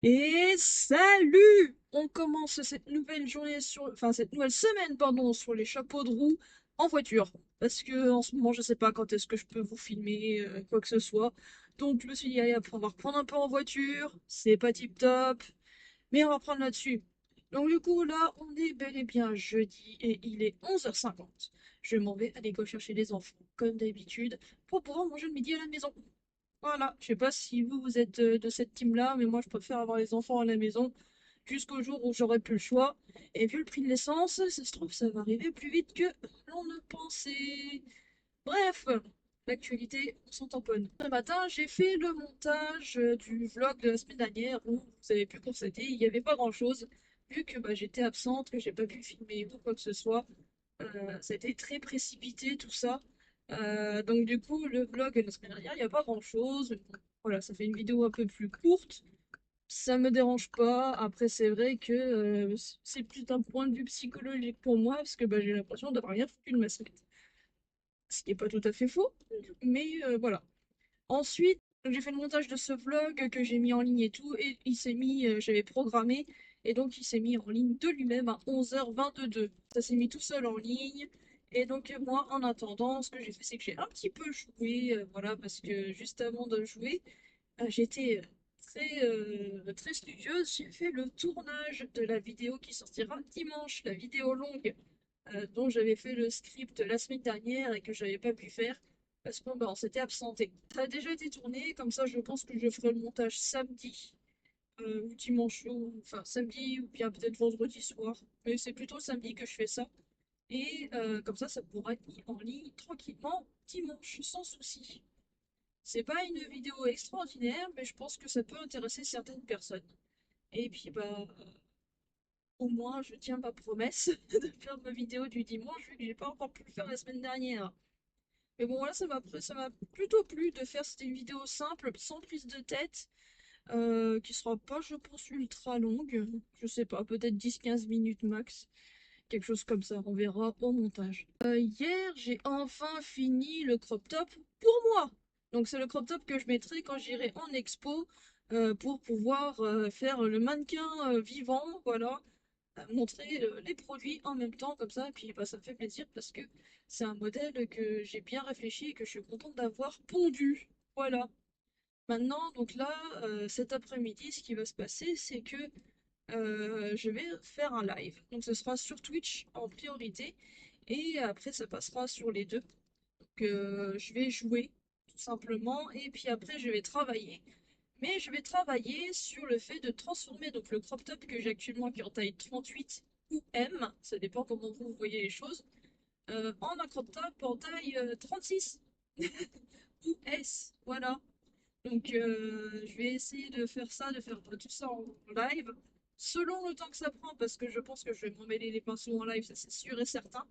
Et salut! On commence cette nouvelle journée cette nouvelle semaine, pardon, sur les chapeaux de roue en voiture. Parce que en ce moment, je sais pas quand est-ce que je peux vous filmer, quoi que ce soit. Donc je me suis dit, allez, on va reprendre un peu en voiture. C'est pas tip top, mais on va prendre là-dessus. Donc du coup, là, on est bel et bien jeudi et il est 11h50. Je m'en vais à l'école chercher les enfants, comme d'habitude, pour pouvoir manger le midi à la maison. Voilà, je sais pas si vous êtes de cette team-là, mais moi je préfère avoir les enfants à la maison jusqu'au jour où j'aurai plus le choix. Et vu le prix de l'essence, ça se trouve, ça va arriver plus vite que l'on ne pensait. Bref, l'actualité, on s'en tamponne. Ce matin, j'ai fait le montage du vlog de la semaine dernière où vous avez pu constater, il n'y avait pas grand-chose, vu que bah, j'étais absente, que j'ai pas pu filmer ou quoi que ce soit. Ça a été très précipité tout ça. Donc du coup, le vlog de la semaine dernière, il n'y a pas grand-chose. Bon, voilà, ça fait une vidéo un peu plus courte. Ça me dérange pas. Après, c'est vrai que c'est plus d'un point de vue psychologique pour moi, parce que bah, j'ai l'impression d'avoir rien foutu de ma semaine. Ce qui n'est pas tout à fait faux, mais voilà. Ensuite, donc, j'ai fait le montage de ce vlog que j'ai mis en ligne et tout, et il s'est mis, j'avais programmé, et donc il s'est mis en ligne de lui-même à 11h22. Ça s'est mis tout seul en ligne, et donc moi, en attendant, ce que j'ai fait, c'est que j'ai un petit peu joué, voilà, parce que juste avant de jouer, j'étais très studieuse. J'ai fait le tournage de la vidéo qui sortira dimanche, la vidéo longue dont j'avais fait le script la semaine dernière et que j'avais pas pu faire parce qu'on on s'était absenté. Ça a déjà été tourné, comme ça je pense que je ferai le montage samedi ou dimanche, enfin samedi ou bien peut-être vendredi soir. Mais c'est plutôt samedi que je fais ça. Et comme ça pourra être mis en ligne tranquillement dimanche sans souci. C'est pas une vidéo extraordinaire, mais je pense que ça peut intéresser certaines personnes. Et puis bah au moins je tiens ma promesse de faire ma vidéo du dimanche vu que j'ai pas encore pu le faire la semaine dernière. Mais bon voilà, ça m'a plutôt plu de faire cette vidéo simple, sans prise de tête, qui sera pas je pense ultra longue. Je sais pas, peut-être 10-15 minutes max. Quelque chose comme ça, on verra au montage. Hier, j'ai enfin fini le crop top pour moi. Donc c'est le crop top que je mettrai quand j'irai en expo pour pouvoir faire le mannequin vivant, voilà, montrer les produits en même temps comme ça. Et puis bah, ça me fait plaisir parce que c'est un modèle que j'ai bien réfléchi et que je suis contente d'avoir pondu. Voilà. Maintenant, donc là, cet après-midi, ce qui va se passer, c'est que je vais faire un live. Donc ce sera sur Twitch en priorité et après ça passera sur les deux. Donc je vais jouer tout simplement et puis après je vais travailler. Mais je vais travailler sur le fait de transformer donc le crop top que j'ai actuellement qui est en taille 38 ou M, ça dépend comment vous voyez les choses, en un crop top en taille 36 ou S. Voilà. Donc, je vais essayer de faire ça, de faire tout ça en live, selon le temps que ça prend, parce que je pense que je vais m'emmêler les pinceaux en live, ça c'est sûr et certain.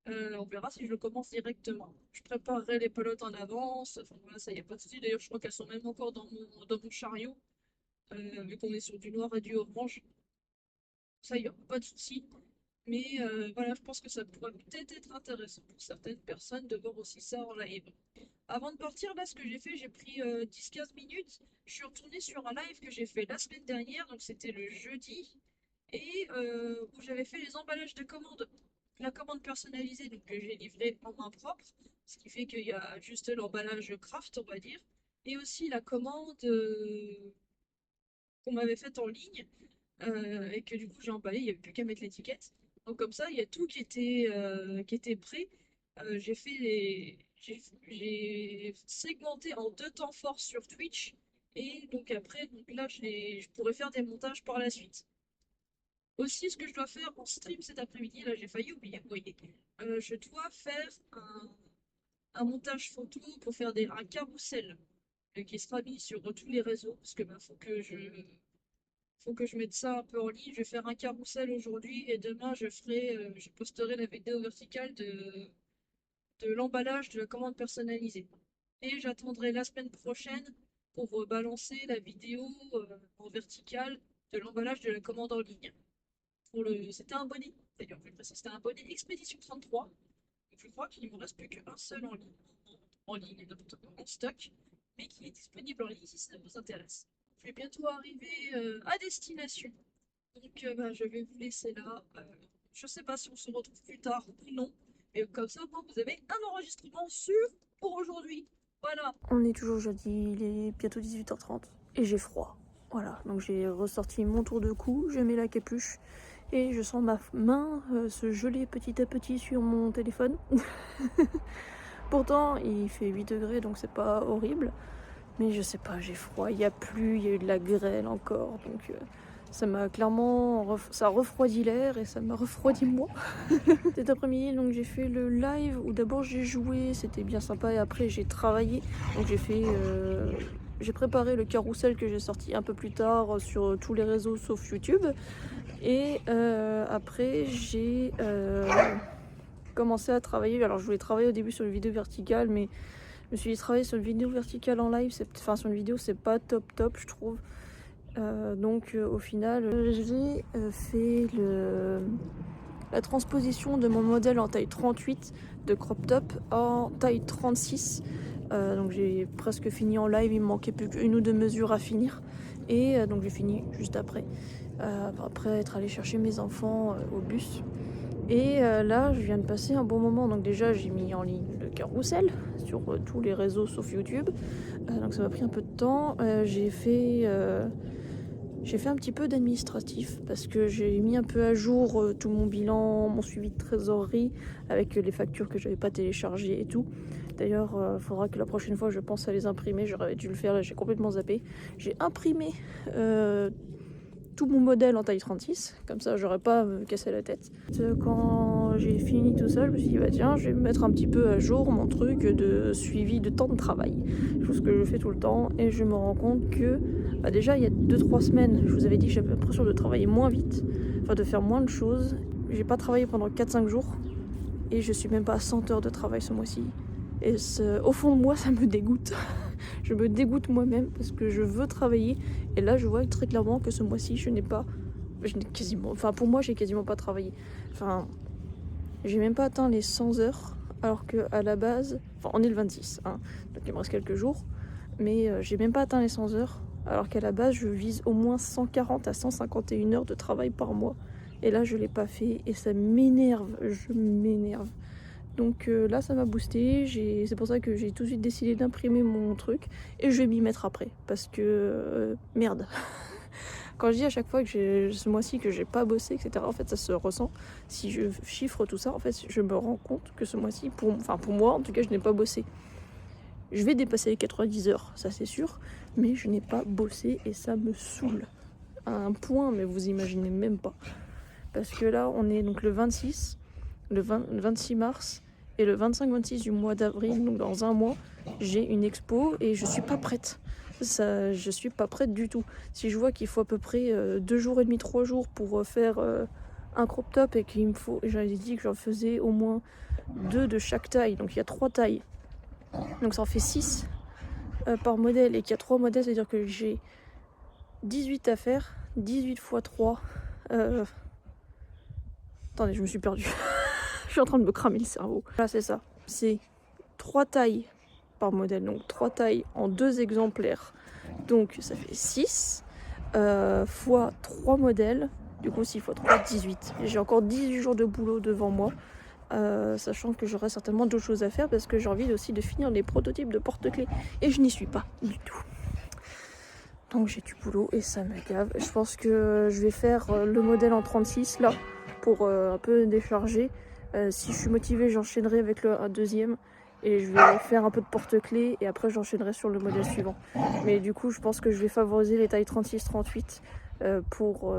On verra si je le commence directement. Je préparerai les pelotes en avance, enfin voilà, ça y a pas de souci. D'ailleurs, je crois qu'elles sont même encore dans mon chariot, vu qu'on est sur du noir et du orange. Ça y a pas de souci. Mais voilà, je pense que ça pourrait peut-être être intéressant pour certaines personnes de voir aussi ça en live. Avant de partir, là, ce que j'ai fait, j'ai pris 10-15 minutes. Je suis retournée sur un live que j'ai fait la semaine dernière, donc c'était le jeudi, et où j'avais fait les emballages de commandes. La commande personnalisée, donc que j'ai livrée en main propre, ce qui fait qu'il y a juste l'emballage craft, on va dire, et aussi la commande qu'on m'avait faite en ligne, et que du coup j'ai emballé, il n'y avait plus qu'à mettre l'étiquette. Donc comme ça, il y a tout qui était prêt. J'ai fait j'ai segmenté en deux temps forts sur Twitch. Et donc après, donc là, je pourrais faire des montages par la suite. Aussi, ce que je dois faire en stream cet après-midi, là j'ai failli oublier, vous voyez, je dois faire un montage photo pour faire un carrousel qui sera mis sur tous les réseaux, parce que faut que je mette ça un peu en ligne. Je vais faire un carrousel aujourd'hui et demain je posterai la vidéo verticale de l'emballage de la commande personnalisée. Et j'attendrai la semaine prochaine pour balancer la vidéo en verticale de l'emballage de la commande en ligne. C'était un bonnet, d'ailleurs, je vais préciser, c'était un bonnet Expédition 33. Je crois qu'il ne me reste plus qu'un seul en ligne, en stock, mais qui est disponible en ligne si ça vous intéresse. je vais bientôt arriver à destination. Donc je vais vous laisser là. Je sais pas si on se retrouve plus tard ou non, mais comme ça, bon, vous avez un enregistrement sûr pour aujourd'hui. Voilà. On est toujours jeudi, il est bientôt 18h30 et j'ai froid. Voilà, donc j'ai ressorti mon tour de cou, je mets la capuche et je sens ma main se geler petit à petit sur mon téléphone. Pourtant, il fait 8 degrés donc c'est pas horrible, mais je sais pas, j'ai froid, il y a plu, il y a eu de la grêle encore, donc ça m'a clairement, ça refroidit l'air et ça m'a refroidi moi. Cet après-midi, donc j'ai fait le live où d'abord j'ai joué, c'était bien sympa, et après j'ai travaillé. Donc j'ai préparé le carrousel que j'ai sorti un peu plus tard sur tous les réseaux sauf YouTube. Et après j'ai commencé à travailler. Alors je voulais travailler au début sur une vidéo verticale, mais je me suis dit travailler sur une vidéo verticale en live, enfin sur une vidéo c'est pas top je trouve. Donc au final j'ai fait la transposition de mon modèle en taille 38 de crop top en taille 36. Donc j'ai presque fini en live, il me manquait plus qu'une ou deux mesures à finir. Et donc j'ai fini juste après. Après être allé chercher mes enfants au bus. Et là je viens de passer un bon moment. Donc déjà j'ai mis en ligne le carrousel sur tous les réseaux sauf YouTube. Donc ça m'a pris un peu de temps. J'ai fait un petit peu d'administratif parce que j'ai mis un peu à jour tout mon bilan, mon suivi de trésorerie avec les factures que j'avais pas téléchargées et tout. D'ailleurs, il faudra que la prochaine fois je pense à les imprimer. J'aurais dû le faire, là j'ai complètement zappé. J'ai imprimé tout mon modèle en taille 36, comme ça j'aurais pas à me casser la tête. Quand j'ai fini tout ça, je me suis dit bah tiens, je vais mettre un petit peu à jour mon truc de suivi de temps de travail, chose que je fais tout le temps, et je me rends compte que bah déjà il y a 2-3 semaines, je vous avais dit que j'avais l'impression de travailler moins vite, enfin de faire moins de choses. J'ai pas travaillé pendant 4-5 jours et je suis même pas à 100 heures de travail ce mois-ci. Et au fond de moi ça me dégoûte. Je me dégoûte moi-même parce que je veux travailler. Et là, je vois très clairement que ce mois-ci, pour moi, j'ai quasiment pas travaillé. Enfin, j'ai même pas atteint les 100 heures, alors qu'à la base, enfin, on est le 26, hein, donc il me reste quelques jours, mais j'ai même pas atteint les 100 heures, alors qu'à la base, je vise au moins 140 à 151 heures de travail par mois. Et là, je l'ai pas fait et ça m'énerve, je m'énerve. Donc là ça m'a boosté, c'est pour ça que j'ai tout de suite décidé d'imprimer mon truc et je vais m'y mettre après parce que merde. Quand je dis à chaque fois que ce mois-ci que j'ai pas bossé, etc., en fait ça se ressent. Si je chiffre tout ça, en fait je me rends compte que ce mois-ci, pour moi en tout cas, je n'ai pas bossé. Je vais dépasser les 90 heures, ça c'est sûr, mais je n'ai pas bossé et ça me saoule. À un point, mais vous imaginez même pas. Parce que là on est donc le 26, le 26 mars, et le 25-26 du mois d'avril, donc dans un mois, j'ai une expo et je suis pas prête. Je suis pas prête du tout. Si je vois qu'il faut à peu près 2 jours et demi, 3 jours pour faire un crop top et qu'il me faut, j'avais dit que j'en faisais au moins 2 de chaque taille, donc il y a 3 tailles. Donc ça en fait 6 par modèle et qu'il y a 3 modèles, c'est-à-dire que j'ai 18 à faire, 18 x 3. Attendez, je me suis perdue. Je suis en train de me cramer le cerveau. Là, c'est ça. C'est 3 tailles par modèle. Donc 3 tailles en 2 exemplaires. Donc ça fait 6 fois 3 modèles. Du coup, 6 x 3, 18. J'ai encore 18 jours de boulot devant moi. Sachant que j'aurai certainement d'autres choses à faire parce que j'ai envie aussi de finir les prototypes de porte-clés. Et je n'y suis pas du tout. Donc j'ai du boulot et ça me gave. Je pense que je vais faire le modèle en 36 là pour un peu décharger. Si je suis motivée, j'enchaînerai avec un deuxième et je vais faire un peu de porte-clés et après j'enchaînerai sur le modèle suivant. Mais du coup, je pense que je vais favoriser les tailles 36-38 pour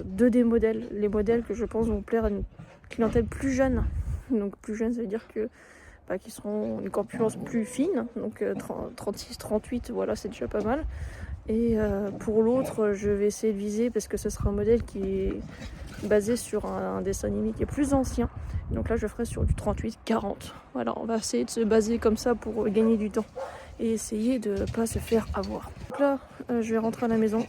deux des modèles. Les modèles que je pense vont plaire à une clientèle plus jeune. Donc plus jeune, ça veut dire que qui seront une corpulence plus fine. Donc 36-38, voilà, c'est déjà pas mal. Et pour l'autre, je vais essayer de viser parce que ce sera un modèle qui est basé sur un dessin animé qui est plus ancien. Donc là, je ferai sur du 38-40. Voilà, on va essayer de se baser comme ça pour gagner du temps et essayer de ne pas se faire avoir. Donc là, je vais rentrer à la maison.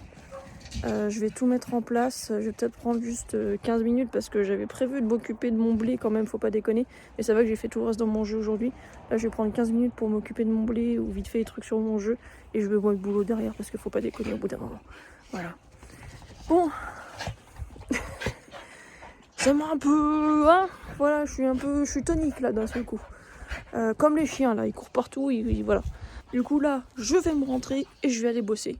Je vais tout mettre en place. Je vais peut-être prendre juste 15 minutes parce que j'avais prévu de m'occuper de mon blé quand même, faut pas déconner. Mais ça va que j'ai fait tout le reste dans mon jeu aujourd'hui. Là, je vais prendre 15 minutes pour m'occuper de mon blé ou vite fait des trucs sur mon jeu. Et je vais voir le boulot derrière parce qu'il faut pas déconner au bout d'un moment. Voilà. Bon. Ça m'a un peu... Hein, voilà, je suis tonique là d'un seul coup. Comme les chiens là, ils courent partout, voilà. Du coup là, je vais me rentrer et je vais aller bosser.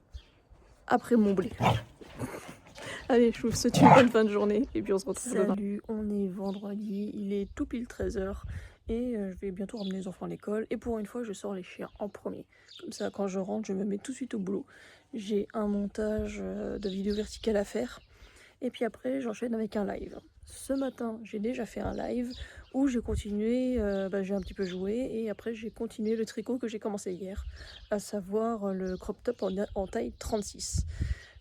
Après mon blé. Allez, je vous souhaite une bonne fin de journée et puis on se retrouve demain. Salut, on est vendredi, il est tout pile 13h et je vais bientôt ramener les enfants à l'école. Et pour une fois, je sors les chiens en premier. Comme ça, quand je rentre, je me mets tout de suite au boulot. J'ai un montage de vidéo verticale à faire. Et puis après, j'enchaîne avec un live. Ce matin, j'ai déjà fait un live où j'ai continué, j'ai un petit peu joué et après j'ai continué le tricot que j'ai commencé hier, à savoir le crop top en taille 36.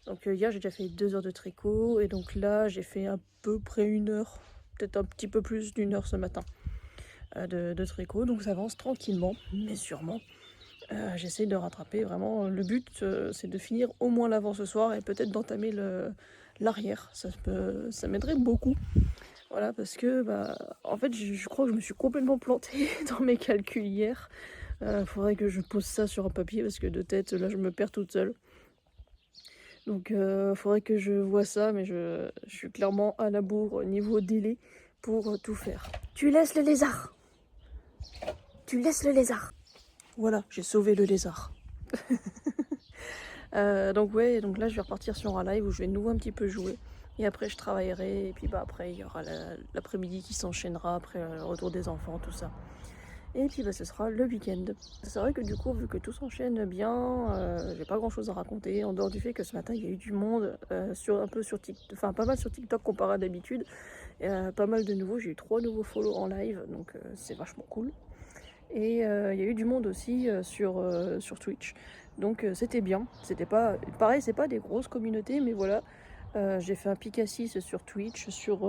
Donc hier j'ai déjà fait 2 heures de tricot et donc là j'ai fait à peu près 1 heure, peut-être un petit peu plus d'1 heure ce matin de tricot. Donc ça avance tranquillement, mais sûrement. J'essaye de rattraper vraiment. Le but c'est de finir au moins l'avant ce soir et peut-être d'entamer l'arrière. Ça m'aiderait beaucoup. Voilà, parce que en fait je crois que je me suis complètement plantée dans mes calculs hier. Faudrait que je pose ça sur un papier parce que de tête là je me perds toute seule. Donc faudrait que je vois ça, mais je suis clairement à la bourre niveau délai pour tout faire. Tu laisses le lézard. Tu laisses le lézard. Voilà, j'ai sauvé le lézard. Donc ouais, donc là je vais repartir sur un live où je vais de nouveau un petit peu jouer. Et après je travaillerai, et puis après il y aura l'après-midi qui s'enchaînera après le retour des enfants, tout ça. Et puis ce sera le week-end. C'est vrai que du coup, vu que tout s'enchaîne bien, j'ai pas grand chose à raconter, en dehors du fait que ce matin il y a eu du monde, pas mal sur TikTok comparé à d'habitude. Pas mal de nouveaux, j'ai eu 3 nouveaux follow en live, donc c'est vachement cool. Et il y a eu du monde aussi sur Twitch. Donc c'était bien. C'était pas. Pareil, c'est pas des grosses communautés, mais voilà. J'ai fait un pic à 6 sur Twitch, sur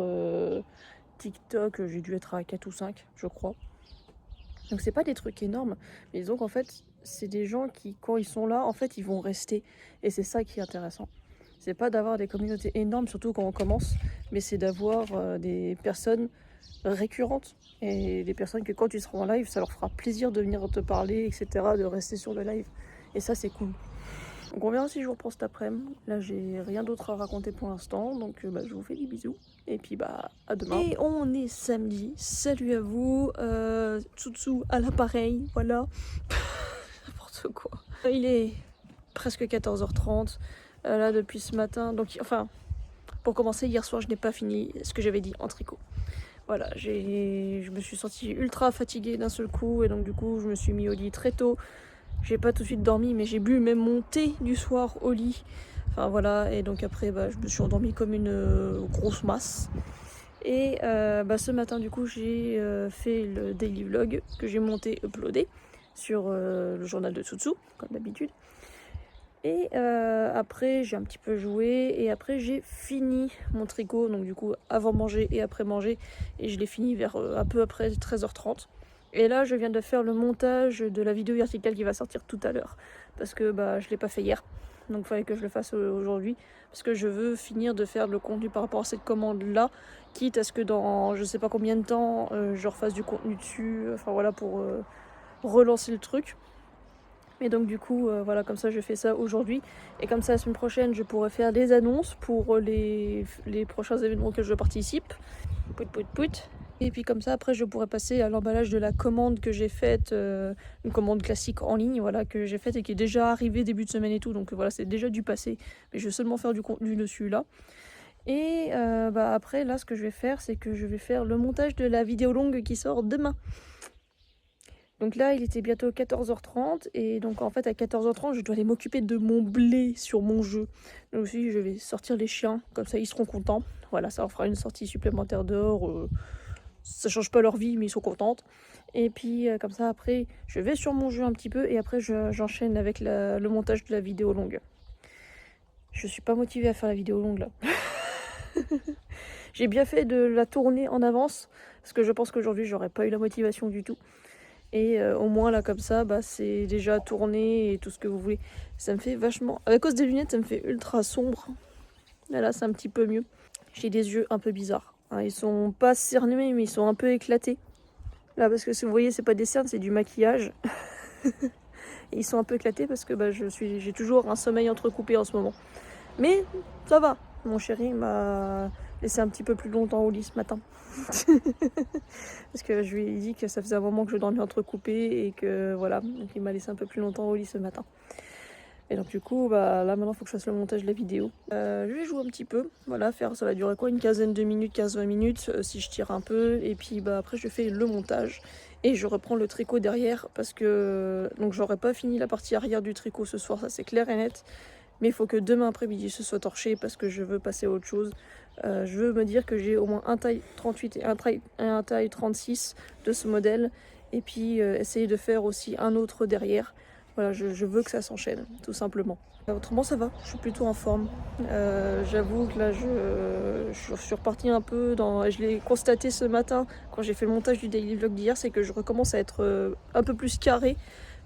TikTok, j'ai dû être à 4 ou 5, je crois. Donc c'est pas des trucs énormes, mais disons qu'en fait, c'est des gens qui, quand ils sont là, en fait, ils vont rester. Et c'est ça qui est intéressant. C'est pas d'avoir des communautés énormes, surtout quand on commence, mais c'est d'avoir des personnes récurrentes. Et des personnes que quand tu seras en live, ça leur fera plaisir de venir te parler, etc., de rester sur le live. Et ça, c'est cool. Donc on verra si je vous reprends cet après-midi. Là, j'ai rien d'autre à raconter pour l'instant, donc je vous fais des bisous. Et puis à demain. Et on est samedi. Salut à vous. Tsoutsu à l'appareil, voilà. N'importe quoi. Il est presque 14h30. Là, depuis ce matin. Donc, enfin, pour commencer, hier soir, je n'ai pas fini ce que j'avais dit en tricot. Voilà, je me suis sentie ultra fatiguée d'un seul coup. Et donc, du coup, je me suis mis au lit très tôt. J'ai pas tout de suite dormi, mais j'ai bu même mon thé du soir au lit. Enfin voilà, et donc après je me suis endormie comme une grosse masse. Et ce matin du coup j'ai fait le daily vlog que j'ai monté, uploadé sur le journal de Tsoutsu, comme d'habitude. Et après j'ai un petit peu joué et après j'ai fini mon tricot, donc du coup avant manger et après manger. Et je l'ai fini vers un peu après 13h30. Et là, je viens de faire le montage de la vidéo verticale qui va sortir tout à l'heure. Parce que je ne l'ai pas fait hier. Donc il fallait que je le fasse aujourd'hui. Parce que je veux finir de faire le contenu par rapport à cette commande-là. Quitte à ce que dans je sais pas combien de temps, je refasse du contenu dessus. Enfin voilà, pour relancer le truc. Et donc du coup, voilà, comme ça je fais ça aujourd'hui. Et comme ça, la semaine prochaine, je pourrai faire des annonces pour les prochains événements auxquels je participe. Pout pout pout. Et puis comme ça, après, je pourrais passer à l'emballage de la commande que j'ai faite, une commande classique en ligne, voilà, que j'ai faite et qui est déjà arrivée début de semaine et tout. Donc voilà, c'est déjà du passé. Mais je vais seulement faire du contenu dessus là. Et après, là, ce que je vais faire, c'est que je vais faire le montage de la vidéo longue qui sort demain. Donc là, il était bientôt 14h30 et donc en fait à 14h30, je dois aller m'occuper de mon blé sur mon jeu. Donc aussi, je vais sortir les chiens, comme ça ils seront contents. Voilà, ça leur fera une sortie supplémentaire dehors. Ça change pas leur vie, mais ils sont contentes. Et puis comme ça, après, je vais sur mon jeu un petit peu et après j'enchaîne avec le montage de la vidéo longue. Je suis pas motivée à faire la vidéo longue là. J'ai bien fait de la tourner en avance parce que je pense qu'aujourd'hui j'aurais pas eu la motivation du tout. Et au moins là comme ça, c'est déjà tourné et tout ce que vous voulez. Ça me fait vachement... À cause des lunettes, ça me fait ultra sombre. Mais là, c'est un petit peu mieux. J'ai des yeux un peu bizarres. Hein, ils sont pas cernés, mais ils sont un peu éclatés. Là, parce que si vous voyez, c'est pas des cernes, c'est du maquillage. Et ils sont un peu éclatés parce que j'ai toujours un sommeil entrecoupé en ce moment. Mais ça va. Mon chéri m'a laissé un petit peu plus longtemps au lit ce matin. Parce que je lui ai dit que ça faisait un moment que je dormais entrecoupé et que voilà. Donc il m'a laissé un peu plus longtemps au lit ce matin. Et donc du coup, là maintenant il faut que je fasse le montage de la vidéo. Je vais jouer un petit peu, voilà, ça va durer quoi, une quinzaine de minutes, 15-20 minutes si je tire un peu. Et puis après je fais le montage et je reprends le tricot derrière parce que donc j'aurais pas fini la partie arrière du tricot ce soir, ça c'est clair et net. Mais il faut que demain après-midi ce soit torché parce que je veux passer à autre chose. Je veux me dire que j'ai au moins un taille 38 et un taille 36 de ce modèle. Et puis essayer de faire aussi un autre derrière. Voilà, je veux que ça s'enchaîne, tout simplement. Autrement, ça va, je suis plutôt en forme. J'avoue que là, je suis repartie un peu dans... Je l'ai constaté ce matin, quand j'ai fait le montage du daily vlog d'hier, c'est que je recommence à être un peu plus carré.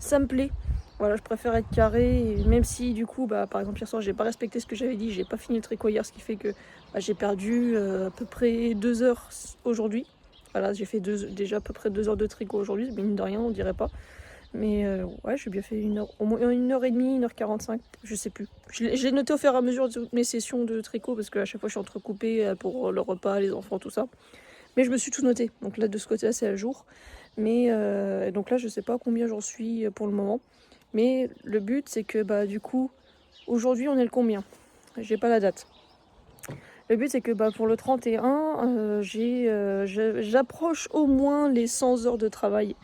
Ça me plaît. Voilà, je préfère être carré, et même si du coup, par exemple, hier soir, j'ai pas respecté ce que j'avais dit, j'ai pas fini le tricot hier, ce qui fait que j'ai perdu à peu près 2 heures aujourd'hui. Voilà, j'ai fait déjà à peu près 2 heures de tricot aujourd'hui, mine de rien, on dirait pas. Mais ouais, j'ai bien fait au moins 1h30, 1h45, je sais plus. J'ai noté au fur et à mesure de mes sessions de tricot parce qu'à chaque fois je suis entrecoupée pour le repas, les enfants, tout ça. Mais je me suis tout noté, donc là de ce côté-là c'est à jour. Mais donc là je sais pas combien j'en suis pour le moment. Mais le but c'est que du coup, aujourd'hui on est le combien? J'ai pas la date. Le but c'est que pour le 31, j'approche au moins les 100 heures de travail.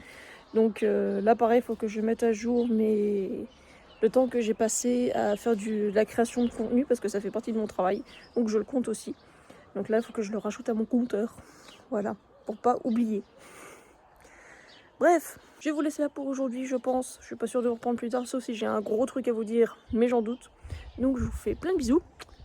Donc là pareil, il faut que je mette à jour le temps que j'ai passé à faire de la création de contenu parce que ça fait partie de mon travail. Donc je le compte aussi. Donc là il faut que je le rajoute à mon compteur. Voilà, pour pas oublier. Bref, je vais vous laisser là pour aujourd'hui je pense. Je suis pas sûre de vous reprendre plus tard sauf si j'ai un gros truc à vous dire, mais j'en doute. Donc je vous fais plein de bisous.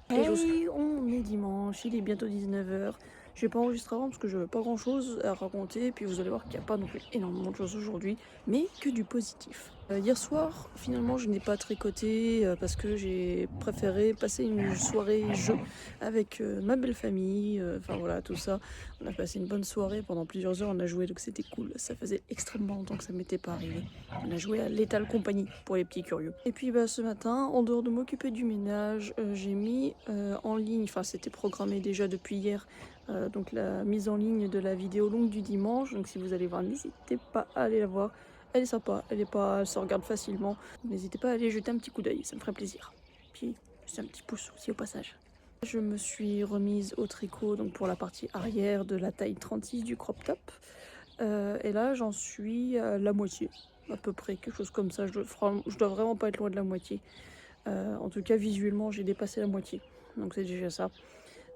Hey, on est dimanche, il est bientôt 19h. Je vais pas enregistrer avant parce que je n'ai pas grand chose à raconter. Et puis vous allez voir qu'il n'y a pas non plus énormément de choses aujourd'hui, mais que du positif. Hier soir, finalement, je n'ai pas tricoté parce que j'ai préféré passer une soirée jeu avec ma belle famille. Enfin voilà, tout ça. On a passé une bonne soirée pendant plusieurs heures. On a joué, donc c'était cool. Ça faisait extrêmement longtemps que ça m'était pas arrivé. On a joué à Lethal Company pour les petits curieux. Et puis ce matin, en dehors de m'occuper du ménage, j'ai mis en ligne, enfin c'était programmé déjà depuis hier, donc la mise en ligne de la vidéo longue du dimanche. Donc si vous allez voir, n'hésitez pas à aller la voir. Elle est sympa, elle se regarde facilement. N'hésitez pas à aller jeter un petit coup d'œil, ça me ferait plaisir. Puis juste un petit pouce aussi au passage. Je me suis remise au tricot donc pour la partie arrière de la taille 36 du crop top. Et là j'en suis à la moitié, à peu près, quelque chose comme ça. Je dois vraiment pas être loin de la moitié. En tout cas visuellement j'ai dépassé la moitié, donc c'est déjà ça.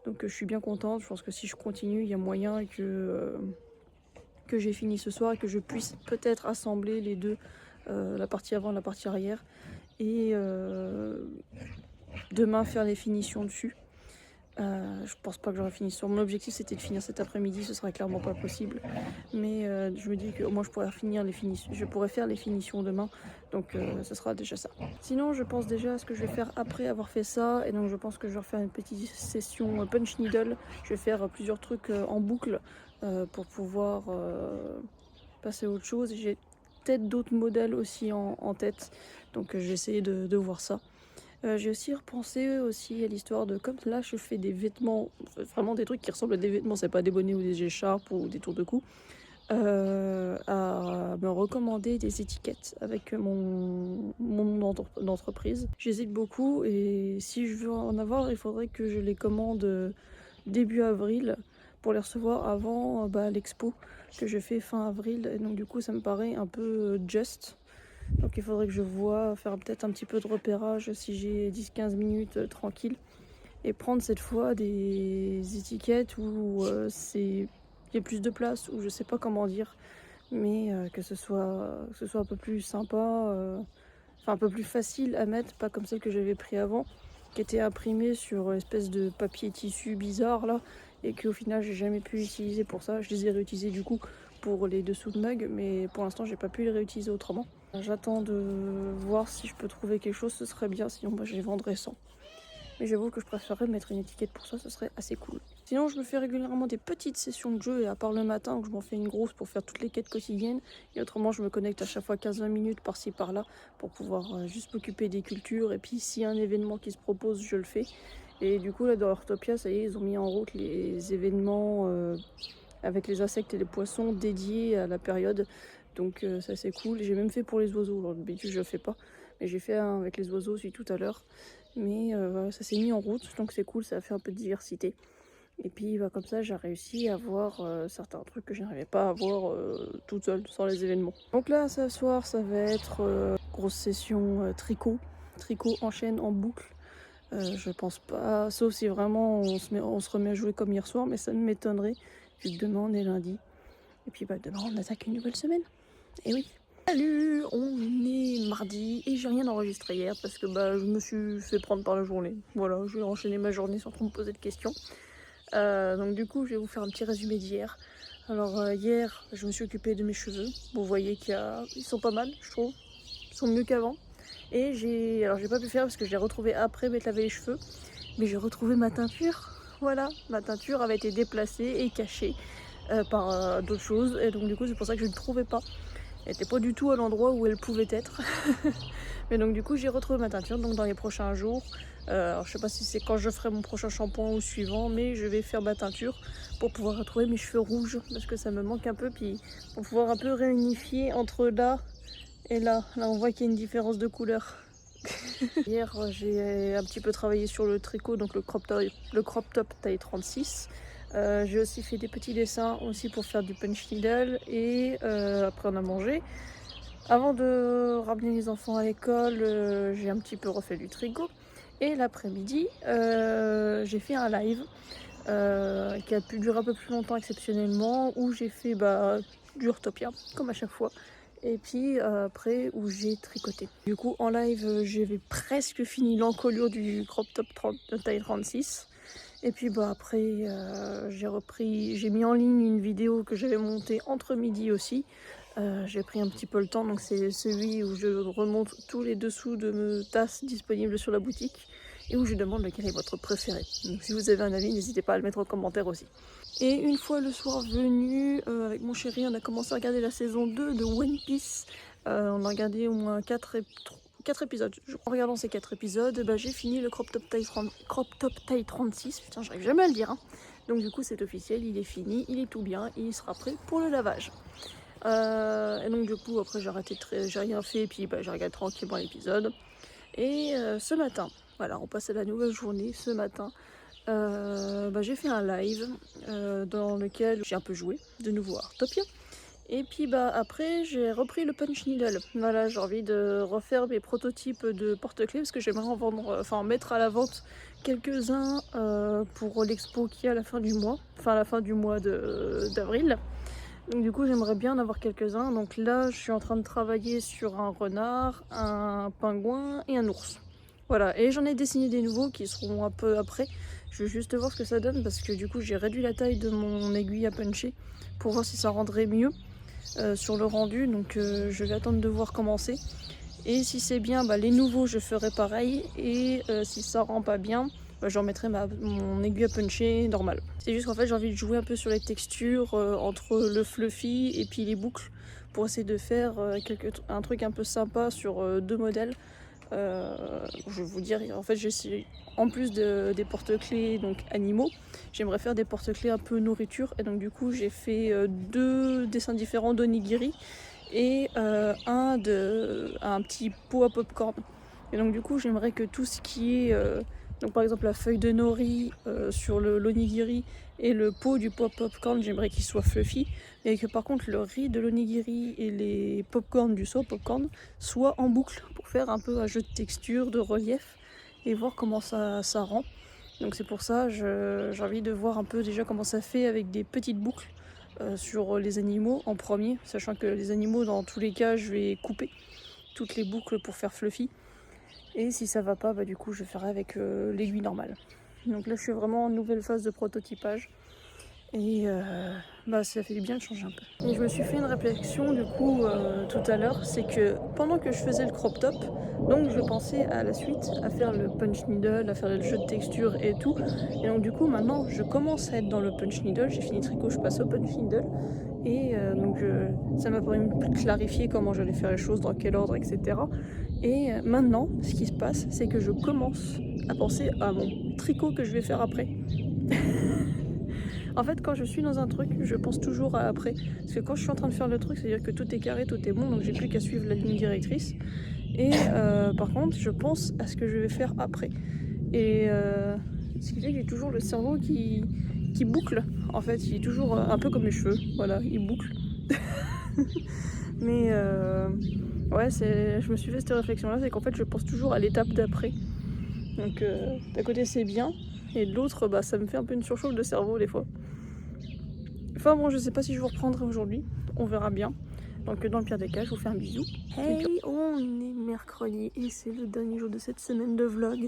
Donc je suis bien contente, je pense que si je continue il y a moyen que j'ai fini ce soir et que je puisse peut-être assembler les deux, la partie avant et la partie arrière, et demain faire les finitions dessus. Je pense pas que j'aurai fini sur mon objectif, c'était de finir cet après-midi, ce sera clairement pas possible, mais je me dis que au moins je pourrais faire les finitions demain, donc ce sera déjà ça. Sinon je pense déjà à ce que je vais faire après avoir fait ça, et donc je pense que je vais refaire une petite session punch needle. Je vais faire plusieurs trucs en boucle pour pouvoir passer à autre chose. J'ai peut-être d'autres modèles aussi en tête, donc je vais essayer de voir ça. J'ai aussi repensé aussi à l'histoire de, comme là je fais des vêtements, vraiment des trucs qui ressemblent à des vêtements, c'est pas des bonnets ou des écharpes ou des tours de cou, à me recommander des étiquettes avec mon nom d'entreprise. J'hésite beaucoup et si je veux en avoir, il faudrait que je les commande début avril pour les recevoir avant l'expo que je fais fin avril, et donc du coup ça me paraît un peu juste. Donc il faudrait que je vois, faire peut-être un petit peu de repérage si j'ai 10-15 minutes tranquille, et prendre cette fois des étiquettes où il y a plus de place, ou je sais pas comment dire, mais que ce soit un peu plus sympa, enfin un peu plus facile à mettre, pas comme celle que j'avais pris avant, qui était imprimée sur une espèce de papier tissu bizarre là, et qu'au final j'ai jamais pu utiliser pour ça. Je les ai réutilisés du coup pour les dessous de mug, mais pour l'instant j'ai pas pu les réutiliser autrement. J'attends de voir si je peux trouver quelque chose, ce serait bien, sinon je les vendrai sans. Mais j'avoue que je préférerais mettre une étiquette pour ça, ce serait assez cool. Sinon, je me fais régulièrement des petites sessions de jeu, et à part le matin où je m'en fais une grosse pour faire toutes les quêtes quotidiennes, et autrement je me connecte à chaque fois 15-20 minutes par-ci par-là pour pouvoir juste m'occuper des cultures, et puis s'il y a un événement qui se propose, je le fais. Et du coup là dans Hortopia, ça y est, ils ont mis en route les événements avec les insectes et les poissons dédiés à la période. Donc ça c'est cool. J'ai même fait pour les oiseaux. Alors, d'habitude je le fais pas, mais j'ai fait un avec les oiseaux aussi tout à l'heure. Mais voilà, ça s'est mis en route, donc c'est cool, ça a fait un peu de diversité. Et puis bah, comme ça j'ai réussi à voir certains trucs que je n'arrivais pas à voir toute seule sans les événements. Donc là ce soir ça va être grosse session tricot. Tricot en chaîne, en boucle. Je pense pas, sauf si vraiment on se remet à jouer comme hier soir, mais ça m'étonnerait vu que demain on est lundi. Et puis bah demain on attaque une nouvelle semaine. Et oui. Salut, on est mardi et j'ai rien enregistré hier parce que bah je me suis fait prendre par la journée. Voilà, je vais enchaîner ma journée sans trop me poser de questions. Donc du coup je vais vous faire un petit résumé d'hier. Alors hier je me suis occupée de mes cheveux. Vous voyez qu'ils sont pas mal, je trouve. Ils sont mieux qu'avant. Et j'ai pas pu faire parce que je l'ai retrouvé après m'être lavé les cheveux. Mais j'ai retrouvé ma teinture. Voilà, ma teinture avait été déplacée et cachée par d'autres choses. Et donc du coup c'est pour ça que je ne trouvais pas. Elle n'était pas du tout à l'endroit où elle pouvait être. Mais donc du coup j'ai retrouvé ma teinture donc dans les prochains jours. Alors je sais pas si c'est quand je ferai mon prochain shampoing ou suivant, mais je vais faire ma teinture pour pouvoir retrouver mes cheveux rouges parce que ça me manque un peu, puis pour pouvoir un peu réunifier entre là et là. Là on voit qu'il y a une différence de couleur. Hier j'ai un petit peu travaillé sur le tricot, donc le crop top taille 36. J'ai aussi fait des petits dessins aussi pour faire du punch needle et après on a mangé. Avant de ramener les enfants à l'école, j'ai un petit peu refait du tricot. Et l'après-midi, j'ai fait un live qui a pu durer un peu plus longtemps exceptionnellement, où j'ai fait du Hortopia, comme à chaque fois. Et puis après, où j'ai tricoté. Du coup, en live, j'avais presque fini l'encolure du crop top taille 36. Et puis après, j'ai mis en ligne une vidéo que j'avais montée entre midi aussi. J'ai pris un petit peu le temps, donc c'est celui où je remonte tous les dessous de mes tasses disponibles sur la boutique et où je demande lequel est votre préféré. Donc si vous avez un avis, n'hésitez pas à le mettre en commentaire aussi. Et une fois le soir venu, avec mon chéri, on a commencé à regarder la saison 2 de One Piece. On a regardé au moins 4 épisodes. En regardant ces 4 épisodes, j'ai fini le crop top taille 36. Putain, j'arrive jamais à le dire. Hein. Donc du coup, c'est officiel, il est fini, il est tout bien, et il sera prêt pour le lavage. Et donc du coup, après j'ai rien fait, et puis j'ai regardé tranquillement l'épisode. Et ce matin, voilà, on passe à la nouvelle journée. Ce matin, j'ai fait un live dans lequel j'ai un peu joué de nouveau à Artopia. Et puis après j'ai repris le punch needle. Voilà, j'ai envie de refaire mes prototypes de porte-clés parce que j'aimerais en vendre, mettre à la vente quelques-uns pour l'expo qui est à la fin du mois, à la fin du mois d'avril. Donc du coup j'aimerais bien en avoir quelques-uns. Donc là je suis en train de travailler sur un renard, un pingouin et un ours. Voilà, et j'en ai dessiné des nouveaux qui seront un peu après. Je vais juste voir ce que ça donne parce que du coup j'ai réduit la taille de mon aiguille à puncher pour voir si ça rendrait mieux sur le rendu. Donc je vais attendre de voir comment c'est. Et si c'est bien, les nouveaux je ferai pareil. Et si ça rend pas bien, j'en mettrai mon aiguille à puncher normale. C'est juste qu'en fait j'ai envie de jouer un peu sur les textures entre le fluffy et puis les boucles pour essayer de faire un truc un peu sympa sur 2 modèles. Je vais vous dire, en fait en plus des porte-clés donc animaux, j'aimerais faire des porte-clés un peu nourriture, et donc du coup j'ai fait 2 dessins différents d'onigiri et un petit pot à popcorn. Et donc du coup j'aimerais que tout ce qui est donc par exemple la feuille de nori sur l'onigiri et le pot du pot à popcorn, j'aimerais qu'il soit fluffy, et que par contre le riz de l'onigiri et les popcorn du saut popcorn soient en boucle pour faire un peu un jeu de texture, de relief et voir comment ça rend. Donc c'est pour ça j'ai envie de voir un peu déjà comment ça fait avec des petites boucles sur les animaux en premier, sachant que les animaux dans tous les cas je vais couper toutes les boucles pour faire fluffy. Et si ça va pas, du coup je ferai avec l'aiguille normale. Donc là je suis vraiment en nouvelle phase de prototypage. Et bah ça fait du bien de changer un peu. Et je me suis fait une réflexion du coup tout à l'heure, c'est que pendant que je faisais le crop top, donc je pensais à la suite, à faire le punch needle, à faire le jeu de texture et tout. Et donc du coup maintenant je commence à être dans le punch needle, j'ai fini tricot, je passe au punch needle. Et ça m'a permis de clarifier comment j'allais faire les choses, dans quel ordre, etc. Et maintenant, ce qui se passe, c'est que je commence à penser à mon tricot que je vais faire après. En fait, quand je suis dans un truc, je pense toujours à après. Parce que quand je suis en train de faire le truc, c'est-à-dire que tout est carré, tout est bon, donc j'ai plus qu'à suivre la ligne directrice. Et par contre, je pense à ce que je vais faire après. Et ce qui fait que j'ai toujours le cerveau qui boucle. En fait, il est toujours un peu comme les cheveux. Voilà, il boucle. Mais ouais, je me suis fait cette réflexion-là, c'est qu'en fait, je pense toujours à l'étape d'après. Donc d'un côté, c'est bien. Et de l'autre, bah, ça me fait un peu une surchauffe de cerveau des fois. Enfin bon, je sais pas si je vous reprendrai aujourd'hui, on verra bien. Donc dans le pire des cas, je vous fais un bisou. Hey, on est mercredi et c'est le dernier jour de cette semaine de vlog.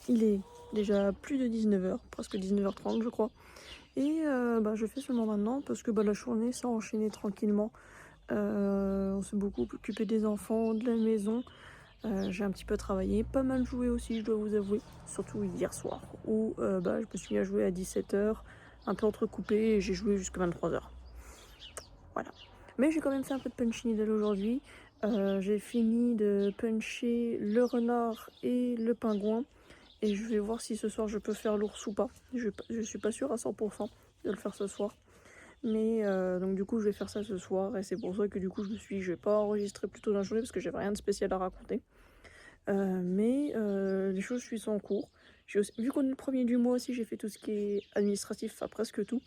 Il est déjà plus de 19h, presque 19h30 je crois. Et bah, je fais seulement maintenant parce que bah, la journée ça a enchaîné tranquillement. On s'est beaucoup occupé des enfants, de la maison. J'ai un petit peu travaillé, pas mal joué aussi, je dois vous avouer. Surtout hier soir, où bah, je me suis mis à jouer à 17h, un peu entrecoupé, et j'ai joué jusqu'à 23h. Voilà. Mais j'ai quand même fait un peu de punch needle aujourd'hui. J'ai fini de puncher le renard et le pingouin. Et je vais voir si ce soir je peux faire l'ours ou pas. Je suis pas sûre à 100% de le faire ce soir. Mais donc du coup je vais faire ça ce soir et c'est pour ça que du coup je vais pas enregistrer plus tôt dans la journée parce que j'avais rien de spécial à raconter. Mais les choses suivent en cours. Vu qu'on est le premier du mois aussi, j'ai fait tout ce qui est administratif, enfin presque tout.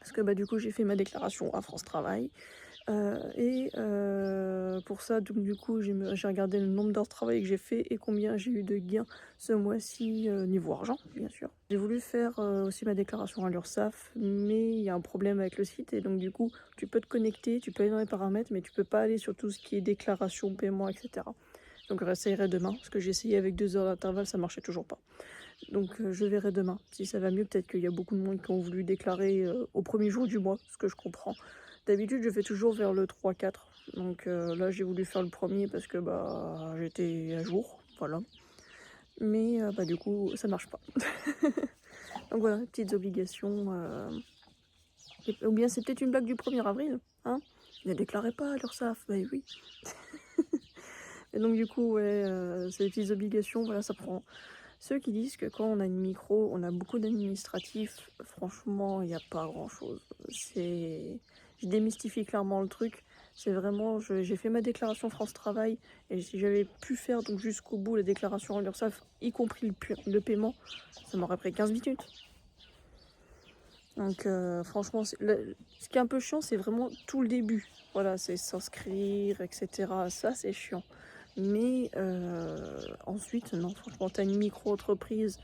Parce que bah, du coup j'ai fait ma déclaration à France Travail. Pour ça, donc du coup j'ai regardé le nombre d'heures de travail que j'ai fait et combien j'ai eu de gains ce mois-ci niveau argent, bien sûr. J'ai voulu faire aussi ma déclaration à l'URSSAF, mais il y a un problème avec le site et donc du coup tu peux te connecter, tu peux aller dans les paramètres, mais tu peux pas aller sur tout ce qui est déclaration, paiement, etc. Donc je réessayerai demain, parce que j'ai essayé avec 2 heures d'intervalle, ça marchait toujours pas. Donc je verrai demain si ça va mieux. Peut-être qu'il y a beaucoup de monde qui ont voulu déclarer au premier jour du mois, ce que je comprends. D'habitude je fais toujours vers le 3-4. Donc là j'ai voulu faire le premier parce que bah j'étais à jour, voilà. Mais bah du coup ça marche pas. Donc voilà, petites obligations. Ou bien c'est peut-être une blague du 1er avril, hein. Ne déclarez pas à l'URSSAF, bah oui. Et donc du coup ouais, c'est des petites obligations, voilà, ça prend. Ceux qui disent que quand on a une micro, on a beaucoup d'administratifs, franchement, il n'y a pas grand-chose. Je démystifie clairement le truc. C'est vraiment, j'ai fait ma déclaration France Travail, et si j'avais pu faire donc jusqu'au bout la déclaration en l'URSSAF, y compris le paiement, ça m'aurait pris 15 minutes. Donc franchement, ce qui est un peu chiant, c'est vraiment tout le début. Voilà, c'est s'inscrire, etc. Ça, c'est chiant. Mais ensuite, non, franchement, tu as une micro-entreprise,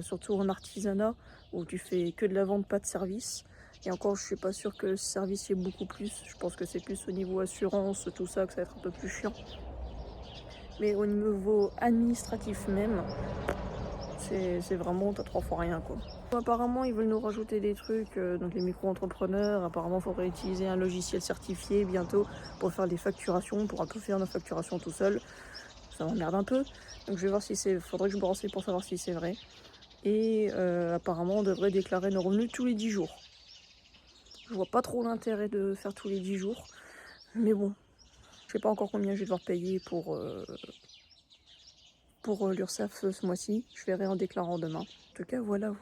surtout en artisanat, où tu fais que de la vente, pas de service. Et encore, je suis pas sûre que le service y ait beaucoup plus. Je pense que c'est plus au niveau assurance, tout ça, que ça va être un peu plus chiant. Mais au niveau administratif même, c'est vraiment, t'as 3 fois rien, quoi. Apparemment, ils veulent nous rajouter des trucs, donc les micro-entrepreneurs. Apparemment, il faudrait utiliser un logiciel certifié bientôt pour faire des facturations. On pourra tout faire nos facturations tout seul. Ça m'emmerde un peu. Donc je vais voir si c'est. Faudrait que je me renseigne pour savoir si c'est vrai. Et apparemment, on devrait déclarer nos revenus tous les 10 jours. Je vois pas trop l'intérêt de faire tous les 10 jours. Mais bon, je sais pas encore combien je vais devoir payer pour l'URSSAF ce mois-ci. Je verrai en déclarant demain. En tout cas, voilà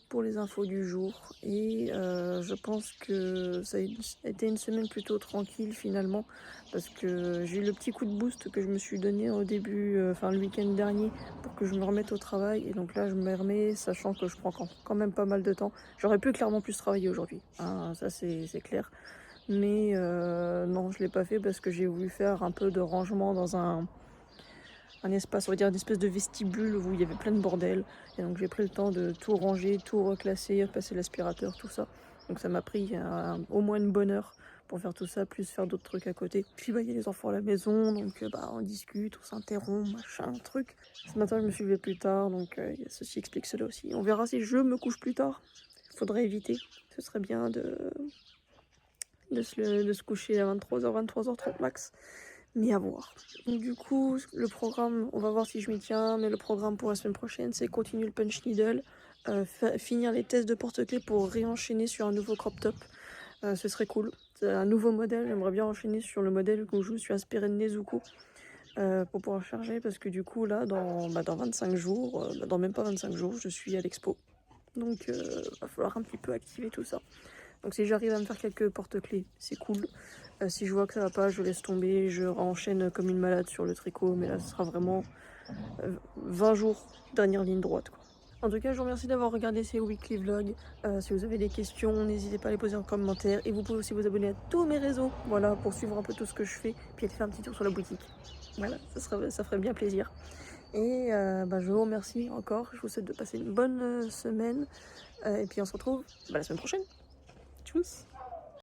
pour les infos du jour. Et je pense que ça a été une semaine plutôt tranquille finalement, parce que j'ai eu le petit coup de boost que je me suis donné au début, le week-end dernier, pour que je me remette au travail. Et donc là, je me remets, sachant que je prends quand même pas mal de temps. J'aurais pu clairement plus travailler aujourd'hui, hein, ça c'est clair. Mais non, je l'ai pas fait parce que j'ai voulu faire un peu de rangement dans un espace, on va dire une espèce de vestibule où il y avait plein de bordel. Et donc j'ai pris le temps de tout ranger, tout reclasser, passer l'aspirateur, tout ça. Donc ça m'a pris au moins une bonne heure pour faire tout ça, plus faire d'autres trucs à côté. Puis bah il y a les enfants à la maison, donc on discute, on s'interrompt, machin, truc. Ce matin je me suis levée plus tard, donc ceci explique cela aussi. On verra si je me couche plus tard. faudrait éviter. Ce serait bien de se coucher à 23h, 23h30 max. Mais à voir. Donc du coup, le programme, on va voir si je m'y tiens, mais le programme pour la semaine prochaine, c'est continuer le punch needle, finir les tests de porte-clés pour réenchaîner sur un nouveau crop top. Ce serait cool. C'est un nouveau modèle, j'aimerais bien enchaîner sur le modèle où je me suis inspirée de Nezuko pour pouvoir charger, parce que du coup là, dans 25 jours, dans même pas 25 jours, je suis à l'expo. Donc va falloir un petit peu activer tout ça. Donc si j'arrive à me faire quelques porte-clés, c'est cool. Si je vois que ça va pas, je laisse tomber, je enchaîne comme une malade sur le tricot, mais là ce sera vraiment 20 jours, dernière ligne droite, quoi. En tout cas, je vous remercie d'avoir regardé ces weekly vlogs. Si vous avez des questions, n'hésitez pas à les poser en commentaire. Et vous pouvez aussi vous abonner à tous mes réseaux, voilà, pour suivre un peu tout ce que je fais, puis aller faire un petit tour sur la boutique. Voilà, ça ferait bien plaisir. Et je vous remercie encore. Je vous souhaite de passer une bonne semaine. Et puis on se retrouve la semaine prochaine. Tchuss!